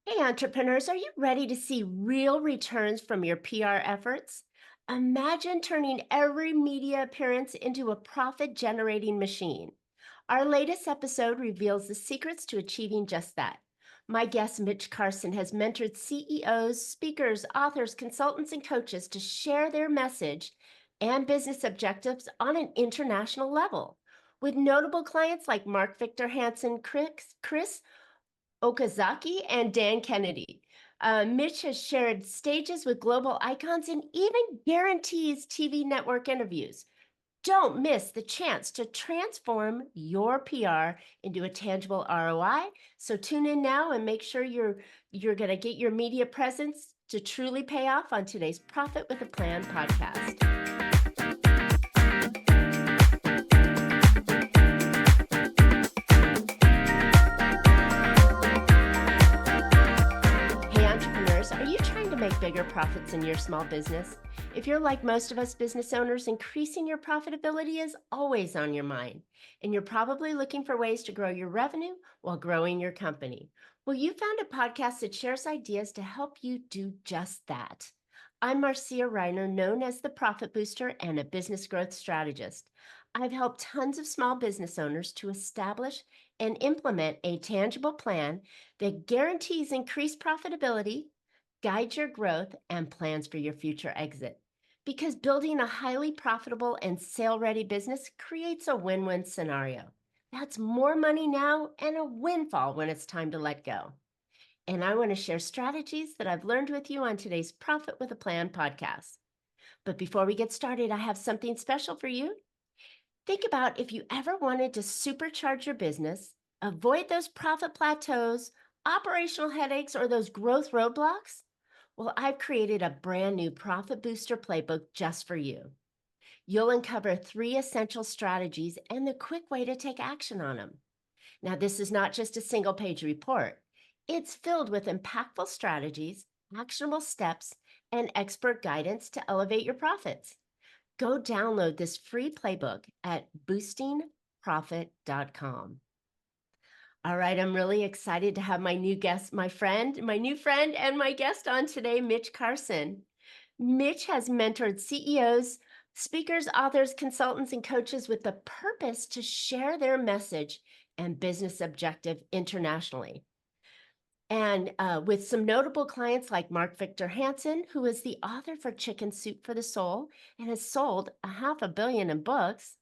Hey, entrepreneurs, are you ready to see real returns from your PR efforts? Imagine turning every media appearance into a profit generating machine. Our latest episode reveals the secrets to achieving just that. My guest, Mitch Carson, has mentored CEOs, speakers, authors, consultants, and coaches to share their message and business objectives on an international level. With notable clients like Mark Victor Hansen, Chris Okazaki and Dan Kennedy. Mitch has shared stages with global icons and even guarantees TV network interviews. Don't miss the chance to transform your PR into a tangible ROI. So tune in now and make sure you're going to get your media presence to truly pay off on today's Profit with a Plan podcast. Hey, entrepreneurs, are you trying to make bigger profits in your small business? If you're like most of us business owners, increasing your profitability is always on your mind, and you're probably looking for ways to grow your revenue while growing your company. Well, you found a podcast that shares ideas to help you do just that. I'm Marcia Reiner, known as the Profit Booster and a business growth strategist. I've helped tons of small business owners to establish and implement a tangible plan that guarantees increased profitability, guides your growth, and plans for your future exit. Because building a highly profitable and sale ready business creates a win win scenario. That's more money now and a windfall when it's time to let go. And I want to share strategies that I've learned with you on today's Profit with a Plan podcast. But before we get started, I have something special for you. Think about if you ever wanted to supercharge your business, avoid those profit plateaus, operational headaches, or those growth roadblocks. Well, I've created a brand new Profit Booster playbook just for you. You'll uncover 3 essential strategies and the quick way to take action on them. Now, this is not just a single page report, it's filled with impactful strategies, actionable steps, and expert guidance to elevate your profits. Go download this free playbook at boostingprofit.com. All right, I'm really excited to have my new guest, my new friend, and my guest on today, Mitch Carson. Mitch has mentored CEOs, speakers, authors, consultants, and coaches with the purpose to share their message and business objective internationally. And with some notable clients like Mark Victor Hansen, who is the author for Chicken Soup for the Soul and has sold 500 million in books,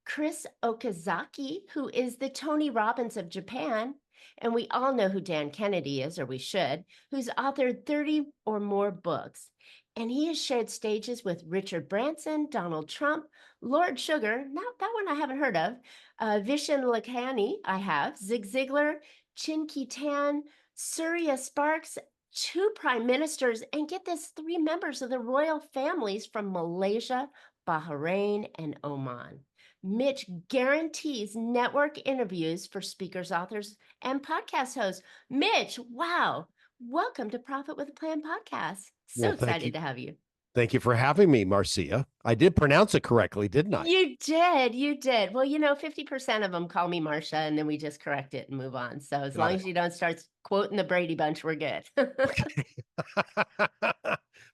Chris Okazaki, who is the Tony Robbins of Japan, and we all know who Dan Kennedy is, or we should, who's authored 30 or more books. And he has shared stages with Richard Branson, Donald Trump, Lord Sugar, now that one I haven't heard of, Vishen Lakhani, I have, Zig Ziglar, Chin Tan, Surya Sparks, 2 prime ministers, and get this, 3 members of the royal families from Malaysia, Bahrain, and Oman. Mitch guarantees network interviews for speakers, authors, and podcast hosts. Mitch, wow. Welcome to Profit with a Plan podcast. So Well, thank excited you. to have you. Thank you for having me, Marcia. I did pronounce it correctly, didn't I? You did. You did. Well, 50% of them call me Marcia, and then we just correct it and move on. So as Got long it. as you don't start quoting the Brady Bunch, we're good. Okay.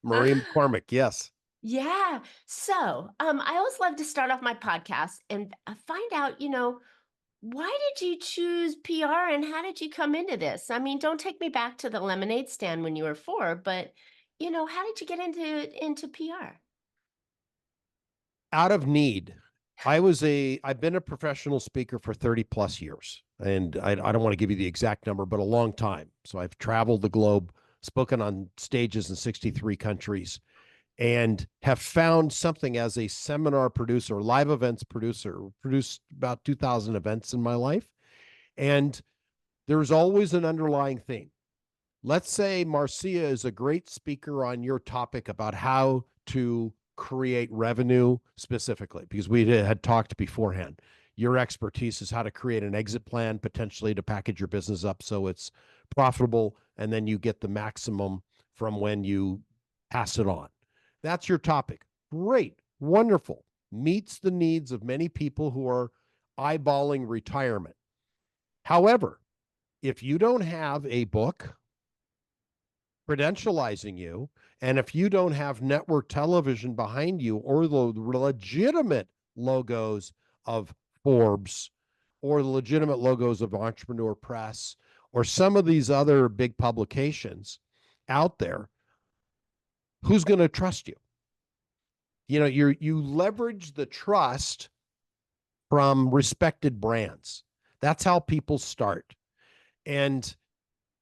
Marie McCormick, yes. Yeah. So I always love to start off my podcast and find out, why did you choose PR and how did you come into this? I mean, don't take me back to the lemonade stand when you were 4, but how did you get into PR? Out of need. I've been a professional speaker for 30 plus years. And I don't want to give you the exact number, but a long time. So I've traveled the globe, spoken on stages in 63 countries, and have found something as a seminar producer, live events producer, produced about 2,000 events in my life. And there's always an underlying theme. Let's say Marcia is a great speaker on your topic about how to create revenue specifically, because we had talked beforehand. Your expertise is how to create an exit plan, potentially to package your business up so it's profitable, and then you get the maximum from when you pass it on. That's your topic. Great, wonderful. Meets the needs of many people who are eyeballing retirement. However, if you don't have a book, credentializing you. And if you don't have network television behind you or the legitimate logos of Forbes or the legitimate logos of Entrepreneur Press or some of these other big publications out there, who's going to trust you? You leverage the trust from respected brands. That's how people start. And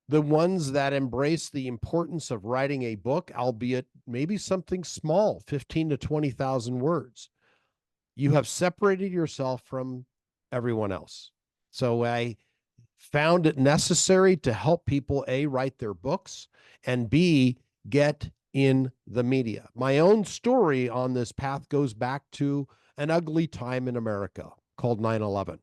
the ones that embrace the importance of writing a book, albeit maybe something small, 15 to 20,000 words, you have separated yourself from everyone else. So I found it necessary to help people, A, write their books, and B, get in the media. My own story on this path goes back to an ugly time in America called 9/11.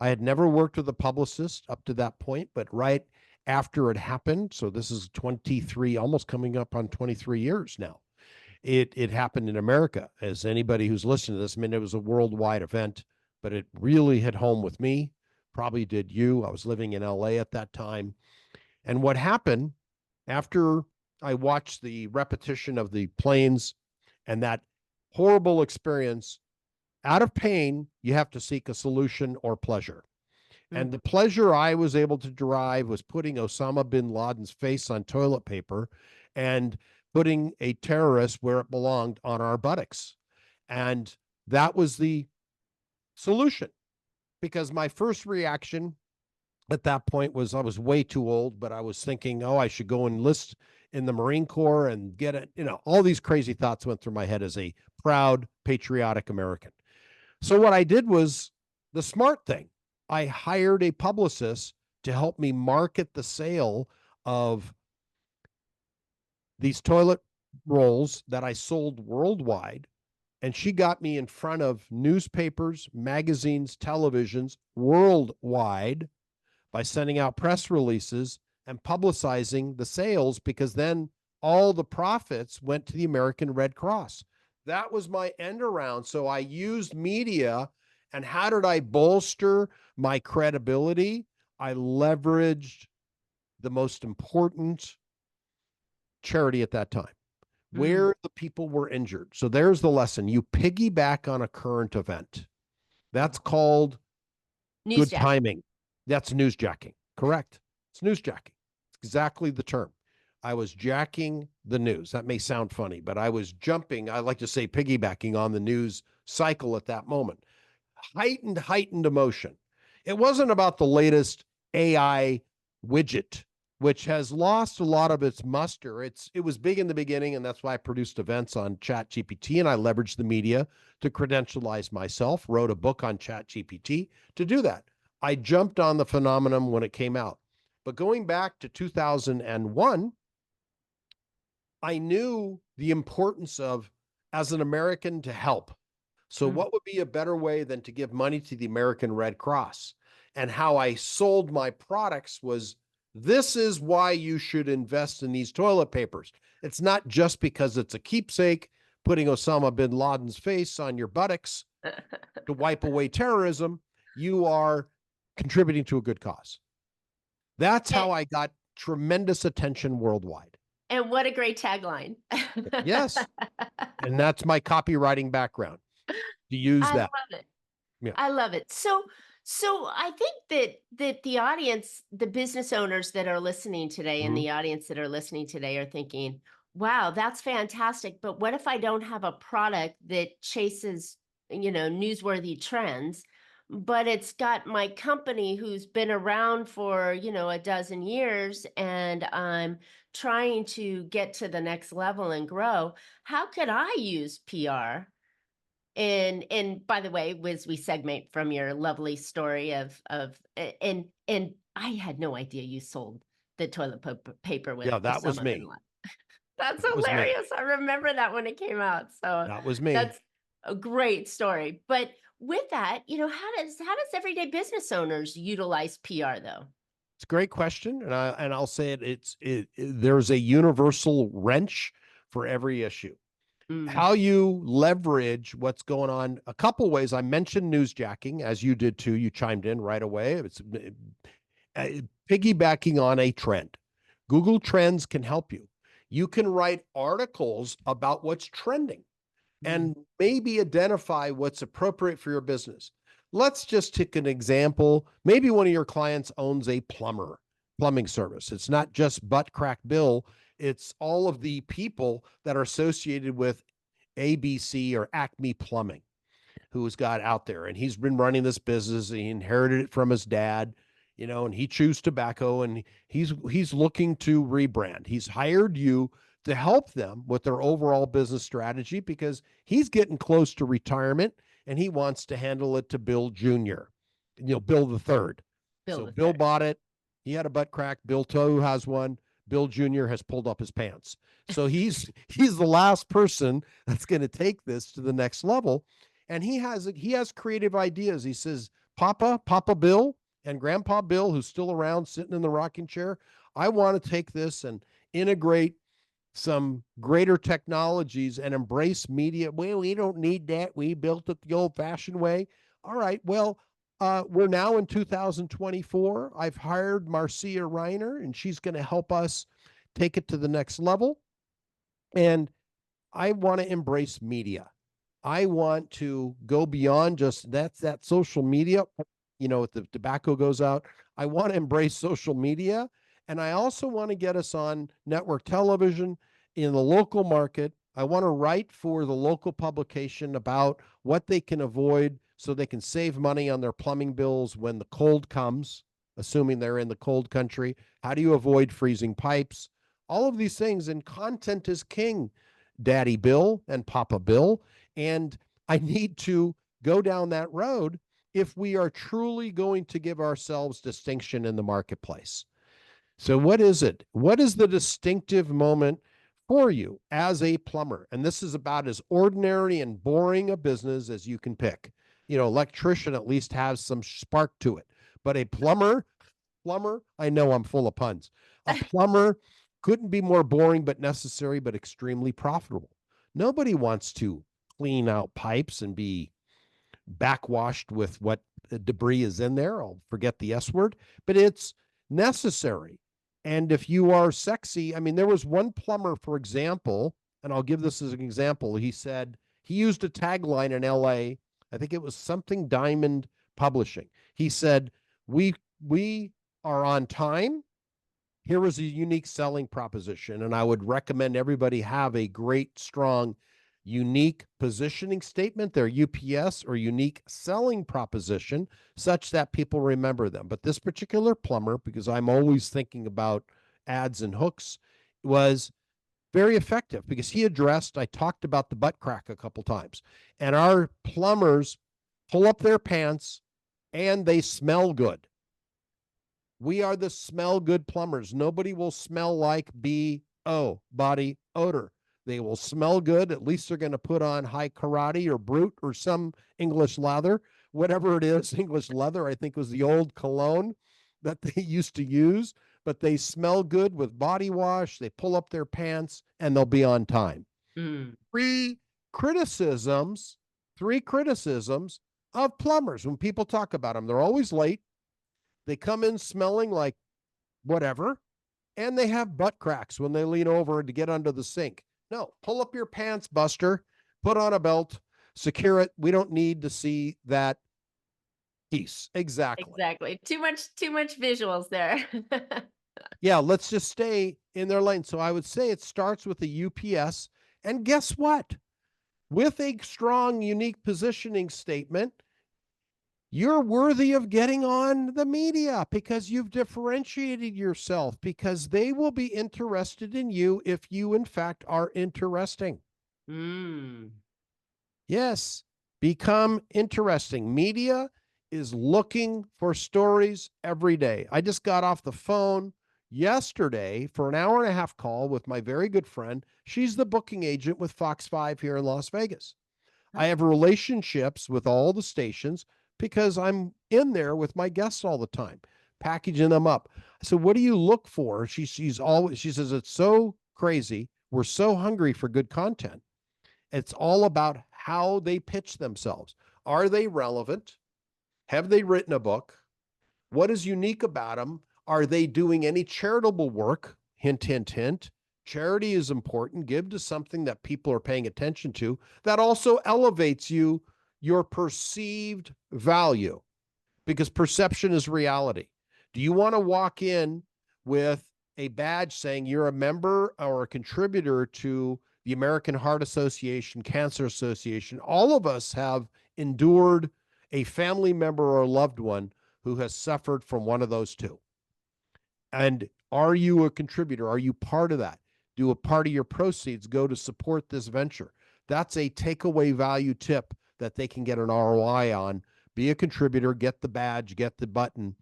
I had never worked with a publicist up to that point, but right after it happened, so this is 23, almost coming up on 23 years now, it happened in America. As anybody who's listening to this, I mean, it was a worldwide event, but it really hit home with me, probably did you. I was living in LA at that time. And what happened after I watched the repetition of the planes and that horrible experience, out of pain, you have to seek a solution or pleasure. And the pleasure I was able to derive was putting Osama bin Laden's face on toilet paper and putting a terrorist where it belonged on our buttocks. And that was the solution, because my first reaction at that point was I was way too old, but I was thinking, oh, I should go enlist in the Marine Corps and get it. All these crazy thoughts went through my head as a proud, patriotic American. So what I did was the smart thing. I hired a publicist to help me market the sale of these toilet rolls that I sold worldwide. And she got me in front of newspapers, magazines, televisions worldwide by sending out press releases and publicizing the sales, because then all the profits went to the American Red Cross. That was my end around. So I used media. And how did I bolster my credibility? I leveraged the most important charity at that time, where the people were injured. So there's the lesson. You piggyback on a current event. That's called good timing. That's newsjacking. Correct. It's newsjacking. It's exactly the term. I was jacking the news. That may sound funny, but I was jumping. I like to say piggybacking on the news cycle at that moment. Heightened emotion. It wasn't about the latest AI widget, which has lost a lot of its muster. It was big in the beginning, and that's why I produced events on ChatGPT, and I leveraged the media to credentialize myself, wrote a book on ChatGPT to do that. I jumped on the phenomenon when it came out. But going back to 2001, I knew the importance of, as an American, to help. So what would be a better way than to give money to the American Red Cross? And how I sold my products was, this is why you should invest in these toilet papers. It's not just because it's a keepsake, putting Osama bin Laden's face on your buttocks to wipe away terrorism. You are contributing to a good cause. That's how I got tremendous attention worldwide. And what a great tagline. Yes. And that's my copywriting background, to use that. I love it. Yeah. I love it. So I think that the audience, the business owners that are listening today, and the audience that are listening today, are thinking, wow, that's fantastic. But what if I don't have a product that chases, newsworthy trends, but it's got my company who's been around for, a dozen years, and I'm trying to get to the next level and grow? How could I use PR? And by the way, as we segment from your lovely story and I had no idea you sold the toilet paper with that was Osama me. bin Laden. That's That was me. hilarious. I remember that when it came out. So That was me. that's a great story. But with that, how does everyday business owners utilize PR though? It's a great question, and I'll say it. There's a universal wrench for every issue. How you leverage what's going on, a couple ways. I mentioned newsjacking, as you did too. You chimed in right away. It's piggybacking on a trend. Google Trends can help you. You can write articles about what's trending and maybe identify what's appropriate for your business. Let's just take an example. Maybe one of your clients owns a plumbing service. It's not just Butt Crack Bill, it's all of the people that are associated with ABC or Acme Plumbing who's got out there. And he's been running this business. He inherited it from his dad, and he chews tobacco, and he's looking to rebrand. He's hired you to help them with their overall business strategy because he's getting close to retirement and he wants to handle it to Bill Jr., Bill the third. Bill bought it. He had a butt crack. Bill too has one. Bill Jr. has pulled up his pants. So he's the last person that's going to take this to the next level. And he has creative ideas. He says, Papa Bill and Grandpa Bill, who's still around sitting in the rocking chair, I want to take this and integrate some greater technologies and embrace media. Well, we don't need that. We built it the old-fashioned way. All right. Well, we're now in 2024. I've hired Marcia Reiner, and she's going to help us take it to the next level. And I want to embrace media. I want to go beyond just that social media. If the tobacco goes out, I want to embrace social media. And I also want to get us on network television in the local market. I want to write for the local publication about what they can avoid so they can save money on their plumbing bills when the cold comes, assuming they're in the cold country. How do you avoid freezing pipes? All of these things. And content is king, Daddy Bill and Papa Bill. And I need to go down that road if we are truly going to give ourselves distinction in the marketplace. So what is it? What is the distinctive moment for you as a plumber? And this is about as ordinary and boring a business as you can pick. Electrician at least has some spark to it. But a plumber, I know I'm full of puns. A plumber couldn't be more boring but necessary but extremely profitable. Nobody wants to clean out pipes and be backwashed with what debris is in there. I'll forget the S word, but it's necessary. And if you are sexy, there was one plumber, for example, and I'll give this as an example. He said he used a tagline in LA. I think it was something Diamond Publishing. He said, we are on time. Here was a unique selling proposition. And I would recommend everybody have a great, strong, unique positioning statement, their UPS or unique selling proposition, such that people remember them. But this particular plumber, because I'm always thinking about ads and hooks, was very effective because I talked about the butt crack a couple times, and our plumbers pull up their pants and they smell good. We are the smell good plumbers. Nobody will smell like BO, body odor. They will smell good. At least they're going to put on high karate or brute or some English leather, whatever it is. English leather, I think, was the old cologne that they used to use, but they smell good with body wash. They pull up their pants and they'll be on time. Three criticisms of plumbers. When people talk about them, they're always late. They come in smelling like whatever, and they have butt cracks when they lean over to get under the sink. No, pull up your pants, Buster, put on a belt, secure it. We don't need to see that piece. Exactly. Too much visuals there. Yeah, let's just stay in their lane. So I would say it starts with a UPS. And guess what? With a strong, unique positioning statement, you're worthy of getting on the media because you've differentiated yourself, because they will be interested in you if you, in fact, are interesting. Yes, become interesting. Media is looking for stories every day. I just got off the phone yesterday for an hour and a half call with my very good friend. She's the booking agent with Fox 5 here in Las Vegas. I have relationships with all the stations because I'm in there with my guests all the time, packaging them up. So what do you look for? She says, it's so crazy. We're so hungry for good content. It's all about how they pitch themselves. Are they relevant? Have they written a book? What is unique about them? Are they doing any charitable work? hint, hint, hint. Charity is important. Give to something that people are paying attention to that also elevates your perceived value, because perception is reality. Do you want to walk in with a badge saying you're a member or a contributor to the American Heart Association, Cancer Association? All of us have endured a family member or a loved one who has suffered from one of those two. And are you a contributor? Are you part of that? Do a part of your proceeds go to support this venture? That's a takeaway value tip that they can get an ROI on. Be a contributor, get the badge, get the button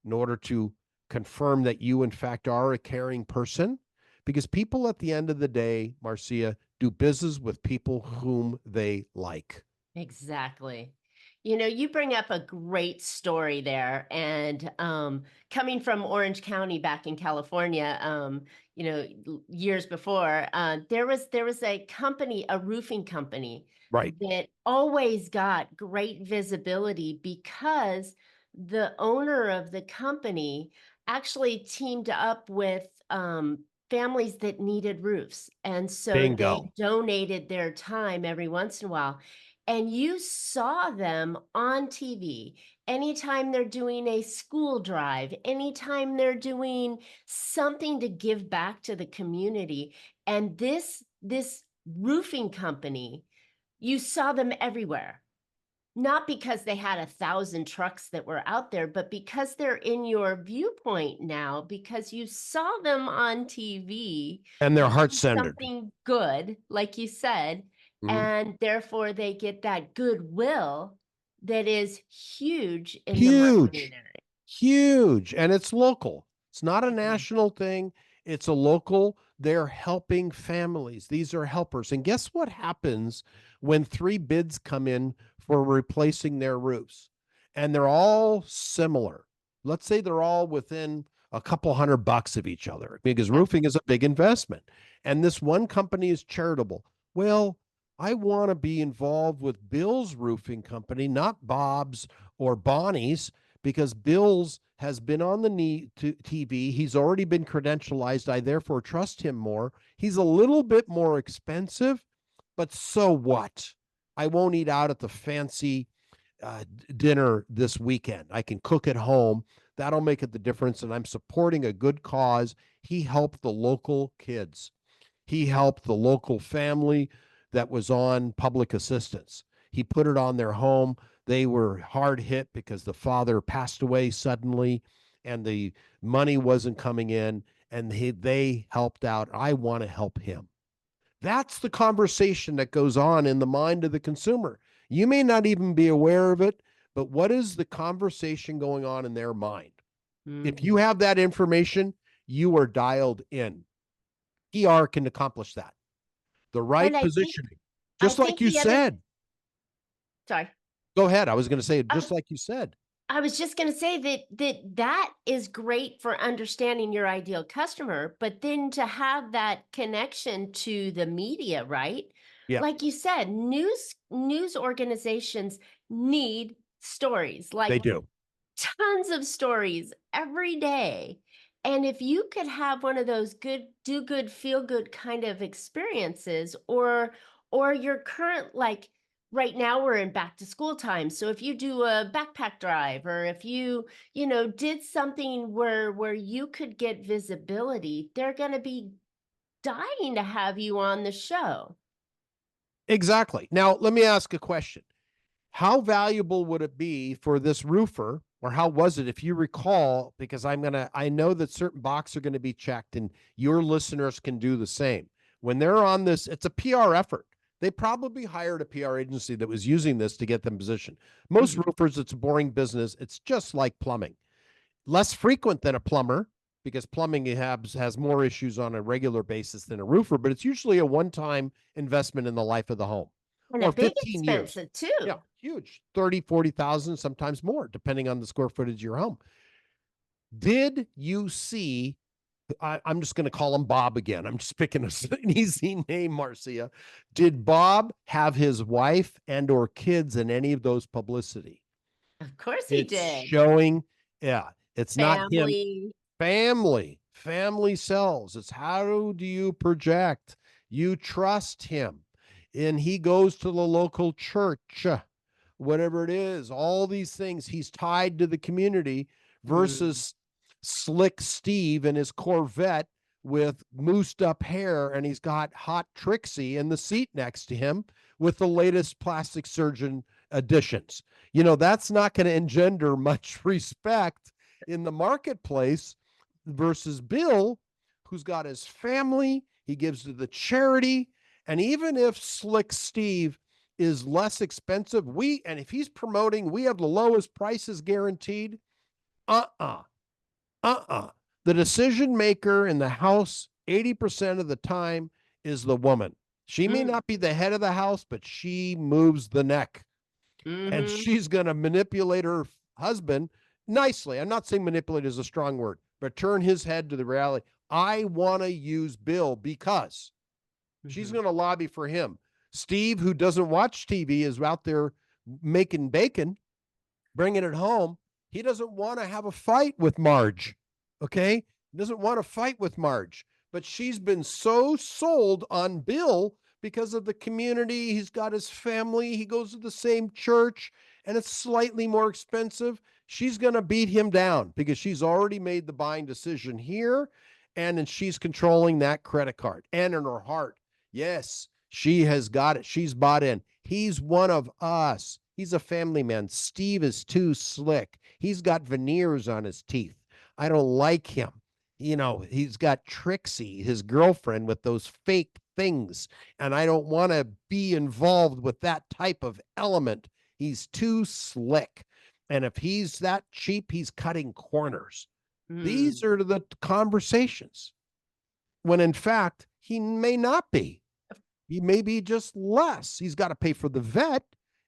in order to confirm that you, in fact, are a caring person. Because people at the end of the day, Marcia, do business with people whom they like. Exactly. You bring up a great story there. And coming from Orange County back in California, years before, there was a company, a roofing company Right. that always got great visibility because the owner of the company actually teamed up with families that needed roofs. And so they Bingo. donated their time every once in a while. And you saw them on TV anytime they're doing a school drive, anytime they're doing something to give back to the community. And this roofing company, you saw them everywhere. Not because they had 1,000 trucks that were out there, but because they're in your viewpoint now, because you saw them on TV And they're doing heart-centered. something good, like you said, Mhm. and therefore they get that goodwill that is huge in the marketing Huge, area. huge. And it's local. It's not a Mhm. national thing. It's a local. They're helping families. These are helpers. And guess what happens when 3 bids come in for replacing their roofs? And they're all similar. Let's say they're all within a couple $100 of each other, because Yeah. roofing is a big investment. And this one company is charitable. Well, I want to be involved with Bill's roofing company, not Bob's or Bonnie's, because Bill's has been on the TV. He's already been credentialized. I therefore trust him more. He's a little bit more expensive, but so what? I won't eat out at the fancy dinner this weekend. I can cook at home. That'll make it the difference. And I'm supporting a good cause. He helped the local kids. He helped the local family that was on public assistance. He put it on their home. They were hard hit because the father passed away suddenly and the money wasn't coming in, and they helped out. I want to help him. That's the conversation that goes on in the mind of the consumer. You may not even be aware of it, but what is the conversation going on in their mind? If you Mhm. have that information, you are dialed in. PR can accomplish that. The And right I think positioning, I just like think you the other said. sorry. Go ahead. I was going to say, I just like you said. I was just going to say that is great for understanding your ideal customer, but then to have that connection to the media, right? Yeah, Like you said, news organizations need stories, they like do. tons of stories every day. And if you could have one of those good, do good, feel good kind of experiences, or your current, like right now we're in back to school time. So if you do a backpack drive, or if you did something where you could get visibility, they're gonna be dying to have you on the show. Exactly. Now, let me ask a question. How valuable would it be for this roofer, or how was it, if you recall? Because I know that certain boxes are going to be checked, and your listeners can do the same. When they're on this, it's a PR effort. They probably hired a PR agency that was using this to get them positioned. Most Mhm. roofers, it's a boring business. It's just like plumbing. Less frequent than a plumber, because plumbing has more issues on a regular basis than a roofer, but it's usually a one-time investment in the life of the home, And a or big 15 years. expensive Yeah, too. huge. 30, 40,000, sometimes more, depending on the square footage of your home. Did you see, I'm just going to call him Bob again. I'm just picking an easy name, Marcia. Did Bob have his wife and or kids in any of those publicity? Of course he It's did. showing, yeah, it's not him. Family. Family, family sells. It's how do you project? You trust him. And he goes to the local church, whatever it is, all these things. He's tied to the community Mm. versus Slick Steve and his Corvette with moosed up hair, and he's got hot Trixie in the seat next to him with the latest plastic surgeon additions. That's not going to engender much respect in the marketplace versus Bill, who's got his family, he gives to the charity. And even if Slick Steve is less expensive, and if he's promoting, we have the lowest prices guaranteed. Uh-uh. The decision maker in the house 80% of the time is the woman. She may Mm. not be the head of the house, but she moves the neck, and Mm-hmm. she's going to manipulate her husband nicely. I'm not saying manipulate is a strong word, but turn his head to the reality. I want to use Bill because she's Mm-hmm. going to lobby for him. Steve, who doesn't watch TV, is out there making bacon, bringing it home. He doesn't want to have a fight with Marge. Okay. He doesn't want to fight with Marge, but she's been so sold on Bill because of the community. He's got his family. He goes to the same church, and it's slightly more expensive. She's going to beat him down because she's already made the buying decision here. And then she's controlling that credit card. And in her heart, yes, she has got it. She's bought in. He's one of us. He's a family man. Steve is too slick. He's got veneers on his teeth. I don't like him. He's got Trixie, his girlfriend, with those fake things. And I don't want to be involved with that type of element. He's too slick. And if he's that cheap, he's cutting corners. These Mm. are the conversations when in fact, he may not be. He may be just less. He's got to pay for the vet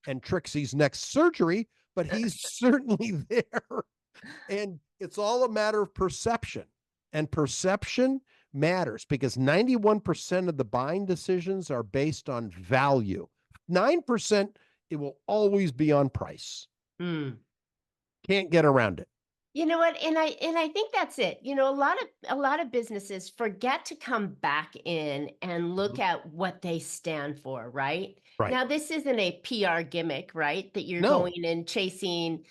and Trixie's next surgery, but he's certainly there. And it's all a matter of perception. And perception matters because 91% of the buying decisions are based on value. 9%, it will always be on price. Mm. Can't get around it. You know what? And I think that's it. A lot of businesses forget to come back in and look Mhm. at what they stand for, right? Right. Now, this isn't a PR gimmick, right? That you're No, going and chasing,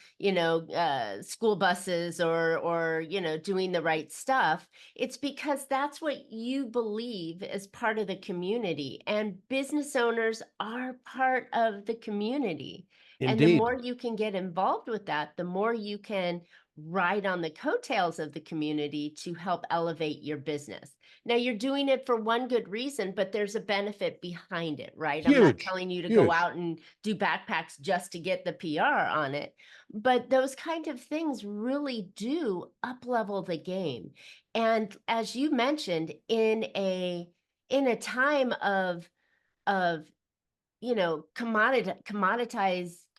school buses or doing the right stuff. It's because that's what you believe as part of the community, and business owners are part of the community. And the indeed. more you can get involved with that, the more you can ride on the coattails of the community to help elevate your business. Now, you're doing it for one good reason, but there's a benefit behind it, right? I'm not Huge, telling you to go huge. out and do backpacks just to get the PR on it, but those kind of things really do up-level the game. And as you mentioned, in a time of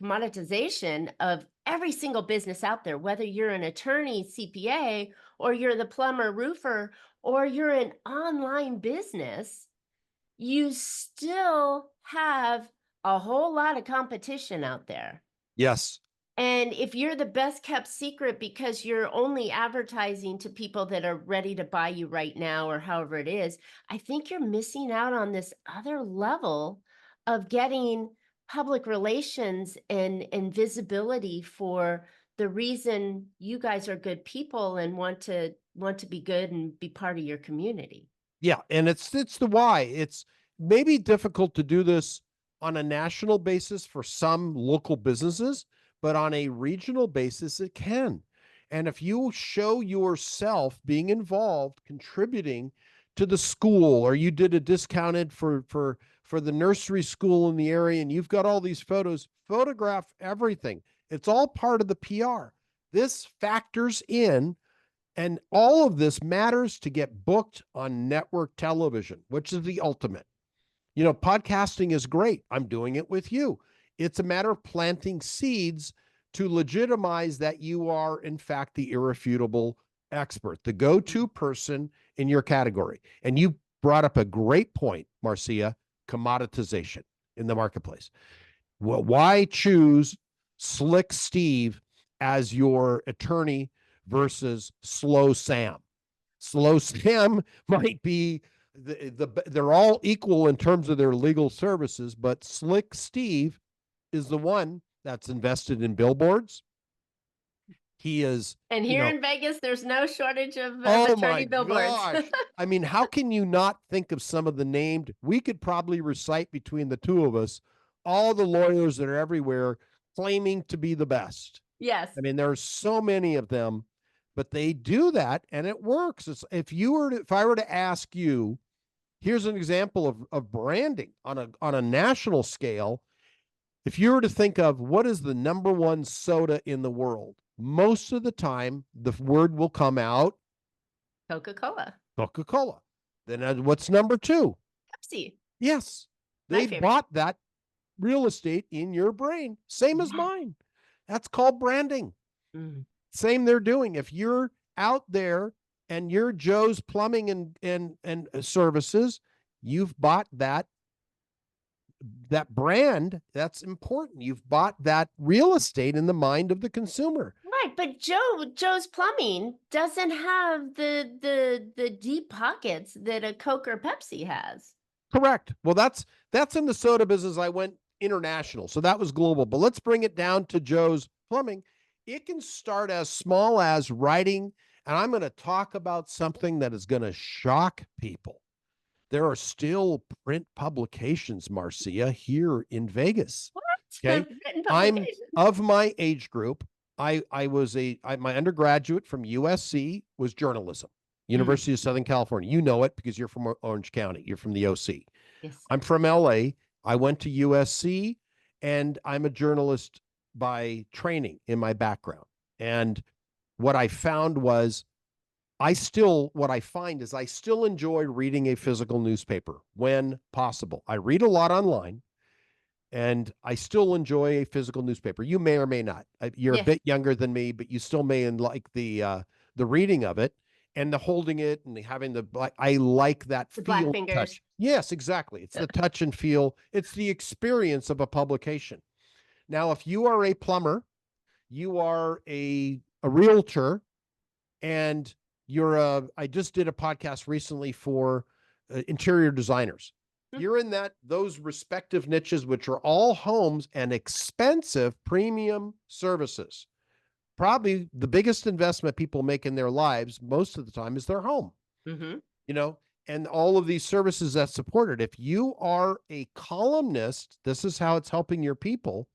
commoditization of every single business out there, whether you're an attorney, CPA, or you're the plumber, roofer, or you're an online business, you still have a whole lot of competition out there. Yes. And if you're the best kept secret because you're only advertising to people that are ready to buy you right now or however it is, I think you're missing out on this other level of getting public relations and visibility for the reason you guys are good people and want to be good and be part of your community. Yeah, and it's the why. It's maybe difficult to do this on a national basis for some local businesses, but on a regional basis it can. And if you show yourself being involved, contributing to the school, or you did a discounted for the nursery school in the area and you've got all these photos, photograph everything. It's all part of the PR. This factors in, and all of this matters to get booked on network television, which is the ultimate. Podcasting is great. I'm doing it with you. It's a matter of planting seeds to legitimize that you are, in fact, the irrefutable expert, the go to person in your category. And you brought up a great point, Marcia: commoditization in the marketplace. Well, why choose Slick Steve as your attorney versus Slow Sam? Slow Sam might be they're all equal in terms of their legal services, but Slick Steve is the one that's invested in billboards. He is, And you here know, in Vegas, there's no shortage of oh my attorney billboards. gosh. I mean, how can you not think of some of the named? We could probably recite between the two of us all the lawyers that are everywhere claiming to be the best. Yes. I mean, there's so many of them, but they do that and it works. If I were to ask you, here's an example of branding on a national scale. If you were to think of what is the number one soda in the world, most of the time the word will come out Coca-Cola. Coca-Cola. Then what's number two? Pepsi. Yes. My They favorite. bought that real estate in your brain. Same as mine. That's called branding. Mm. Same they're doing. If you're out there and you're Joe's Plumbing and services, you've bought that brand. That's important. You've bought that real estate in the mind of the consumer. Right, but Joe's Plumbing doesn't have the deep pockets that a Coke or Pepsi has. Correct. Well, that's in the soda business. I went international, so that was global. But let's bring it down to Joe's Plumbing. It can start as small as writing, and I'm going to talk about something that is going to shock people. There are still print publications, Marcia, here in Vegas. What? Okay. I'm of my age group. My undergraduate from USC was journalism, University of Southern California. You know it because you're from Orange County. You're from the OC. Yes. I'm from LA. I went to USC and I'm a journalist by training in my background. And what I found was what I find is I still enjoy reading a physical newspaper when possible. I read a lot online and I still enjoy a physical newspaper. You may or may not. You're a bit younger than me, but you still may like the reading of it and the holding it and having I like that the feel black fingers. touch. Yes, exactly. It's the touch and feel. It's the experience of a publication. Now, if you are a plumber, you are a realtor, and I just did a podcast recently for interior designers. You're in those respective niches, which are all homes and expensive premium services. Probably the biggest investment people make in their lives most of the time is their home. And all of these services that support it. If you are a columnist, this is how it's helping your people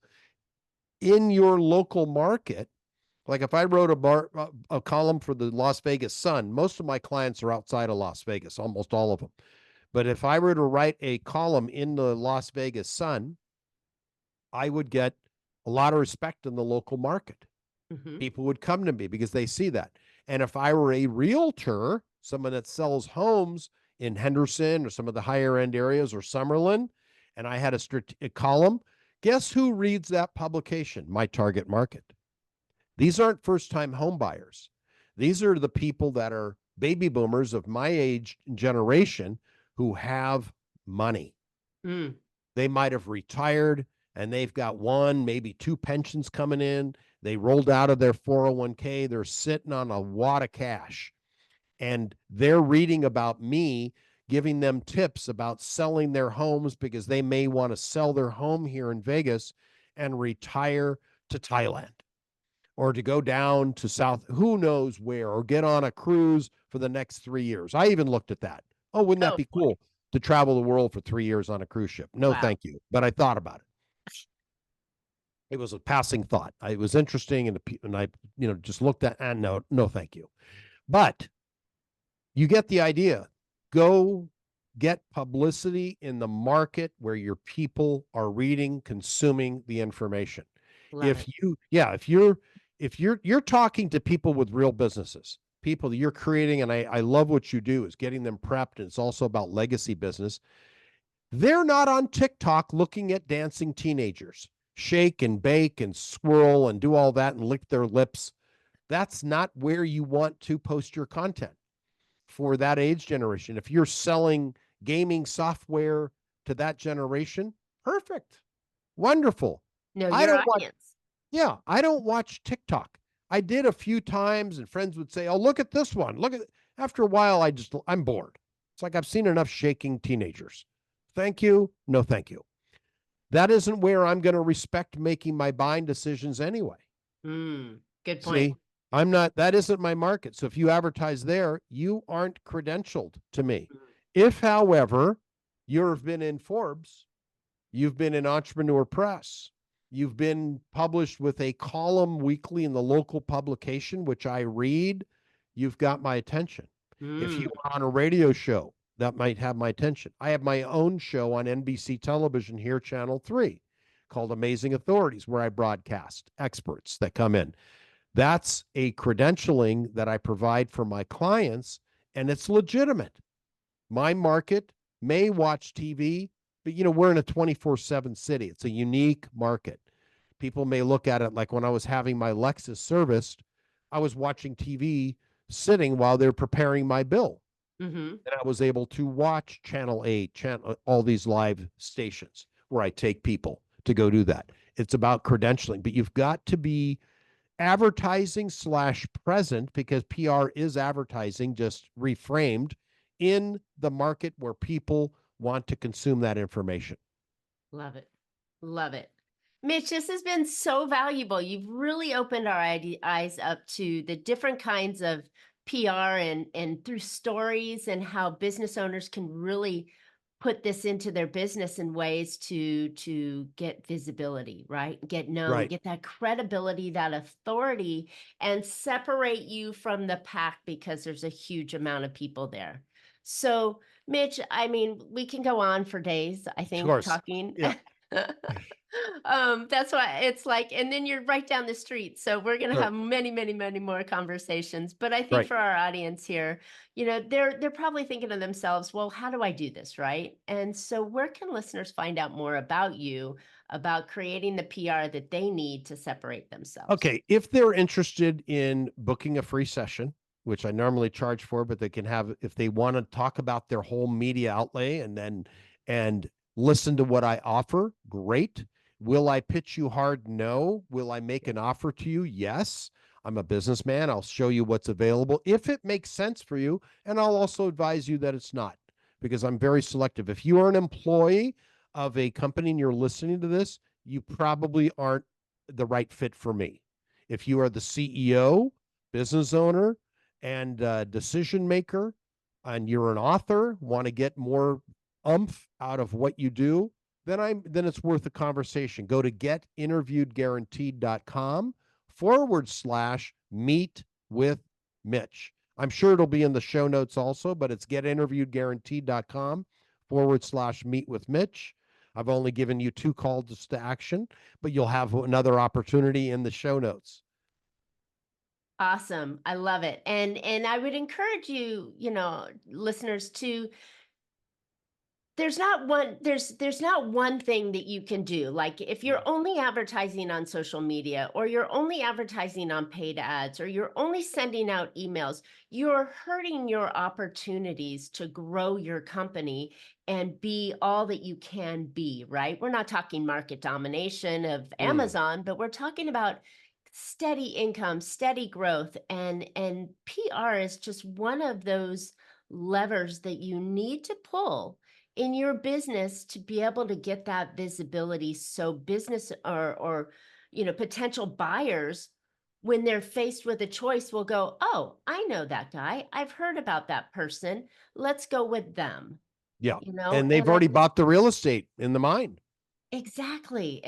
in your local market. Like if I wrote a column for the Las Vegas Sun, most of my clients are outside of Las Vegas, almost all of them. But if I were to write a column in the Las Vegas Sun, I would get a lot of respect in the local market. People would come to me because they see that. And if I were a realtor, someone that sells homes in Henderson or some of the higher end areas or Summerlin, and I had a column, guess who reads that publication? My target market. These aren't first-time home buyers. These are the people that are baby boomers of my age generation who have money. They might have retired and they've got one, maybe two pensions coming in. They rolled out of their 401k. They're sitting on a wad of cash. And they're reading about me, giving them tips about selling their homes because they may want to sell their home here in Vegas and retire to Thailand, or to go down to South, who knows where, or get on a cruise for the next 3 years. I even looked at that. Oh, wouldn't that be cool to travel the world for 3 years on a cruise ship? No, thank you. But I thought about it. It was a passing thought. It was interesting, and I, just looked at, and no, thank you. But you get the idea. Go get publicity in the market where your people are reading, consuming the information. If you're talking to people with real businesses, people that you're creating, and I love what you do is getting them prepped, and it's also about legacy business. They're not on TikTok looking at dancing teenagers, shake and bake and swirl and do all that and lick their lips. That's not where you want to post your content for that age generation. If you're selling gaming software to that generation, perfect. Wonderful. No, your audience. I don't watch TikTok. I did a few times, and friends would say, "Oh, look at this one. Look at," After a while, I'm bored. It's like I've seen enough shaking teenagers. Thank you. No, thank you. That isn't where I'm going to respect making my buying decisions anyway. Good point. See, that isn't my market. So if you advertise there, you aren't credentialed to me. If, however, you've been in Forbes, you've been in Entrepreneur Press, you've been published with a column weekly in the local publication, which I read, you've got my attention. If you are on a radio show, that might have my attention. I have my own show on NBC television here, Channel 3, called Amazing Authorities, where I broadcast experts that come in. That's a credentialing that I provide for my clients, and it's legitimate. My market may watch TV, but we're in a 24/7 city. It's a unique market. People may look at it like when I was having my Lexus serviced, I was watching TV sitting while they're preparing my bill. And I was able to watch Channel 8, all these live stations where I take people to go do that. It's about credentialing, but you've got to be advertising / present, because PR is advertising, just reframed, in the market where people want to consume that information. Love it. Love it. Mitch, this has been so valuable. You've really opened our eyes up to the different kinds of PR and through stories, and how business owners can really put this into their business in ways to get visibility, right? Get known, Right. get that credibility, that authority, and separate you from the pack, because there's a huge amount of people there. So, Mitch, I mean, we can go on for days, I Of think, course. talking. Yeah. That's why it's like, and then you're right down the street. So we're going to Sure. have many, many, many more conversations. But I think Right. for our audience here, they're probably thinking to themselves, well, how do I do this, right? And so where can listeners find out more about you, about creating the PR that they need to separate themselves? Okay. If they're interested in booking a free session, which I normally charge for, but they can have, if they want to talk about their whole media outlay and listen to what I offer, great. Will I pitch you hard? No. Will I make an offer to you? Yes. I'm a businessman. I'll show you what's available if it makes sense for you. And I'll also advise you that it's not, because I'm very selective. If you are an employee of a company and you're listening to this, you probably aren't the right fit for me. If you are the CEO, business owner, and decision maker, and you're an author, want to get more umph out of what you do, then it's worth a conversation. Go to getinterviewedguaranteed.com/meet with Mitch. I'm sure it'll be in the show notes also, but it's getinterviewedguaranteed.com/meet with Mitch. I've only given you 2 calls to action, but you'll have another opportunity in the show notes. Awesome. I love it. And I would encourage you, listeners, to there's not one thing that you can do. Like, if you're only advertising on social media, or you're only advertising on paid ads, or you're only sending out emails, you're hurting your opportunities to grow your company and be all that you can be, right? We're not talking market domination of Amazon, but we're talking about steady income, steady growth, and PR is just one of those levers that you need to pull in your business to be able to get that visibility, so business or potential buyers, when they're faced with a choice, will go, oh, I know that guy, I've heard about that person, let's go with them. Yeah. And they've And I already bought the real estate in the mind. exactly,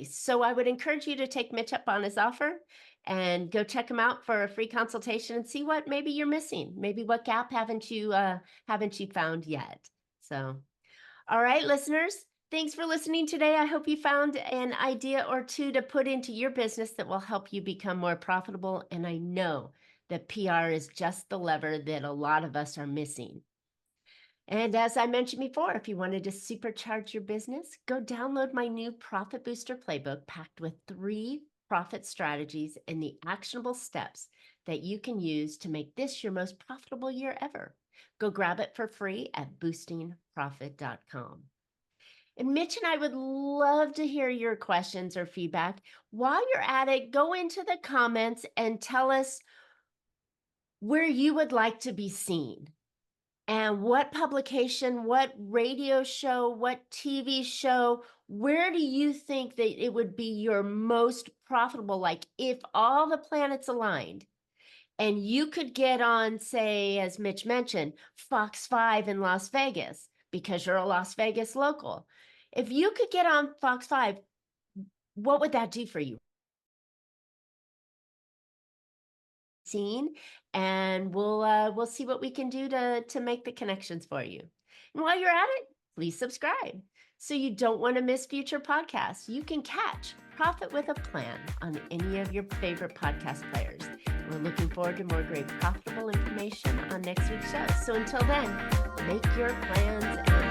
so I would encourage you to take Mitch up on his offer and go check him out for a free consultation, and see what maybe you're missing, maybe what gap haven't you found yet. So, all right, listeners, thanks for listening today. I hope you found an idea or two to put into your business that will help you become more profitable. And I know that PR is just the lever that a lot of us are missing. And as I mentioned before, if you wanted to supercharge your business, go download my new Profit Booster Playbook, packed with 3 profit strategies and the actionable steps that you can use to make this your most profitable year ever. Go grab it for free at boostingprofit.com. And Mitch and I would love to hear your questions or feedback. While you're at it, go into the comments and tell us where you would like to be seen. And what publication, what radio show, what TV show, where do you think that it would be your most profitable? Like if all the planets aligned and you could get on, say, as Mitch mentioned, Fox 5 in Las Vegas, because you're a Las Vegas local. If you could get on Fox 5, what would that do for you? Seen, and we'll see what we can do to make the connections for you. And while you're at it, please subscribe so you don't want to miss future podcasts. You can catch Profit with a Plan on any of your favorite podcast players. We're looking forward to more great profitable information on next week's show. So until then, make your plans and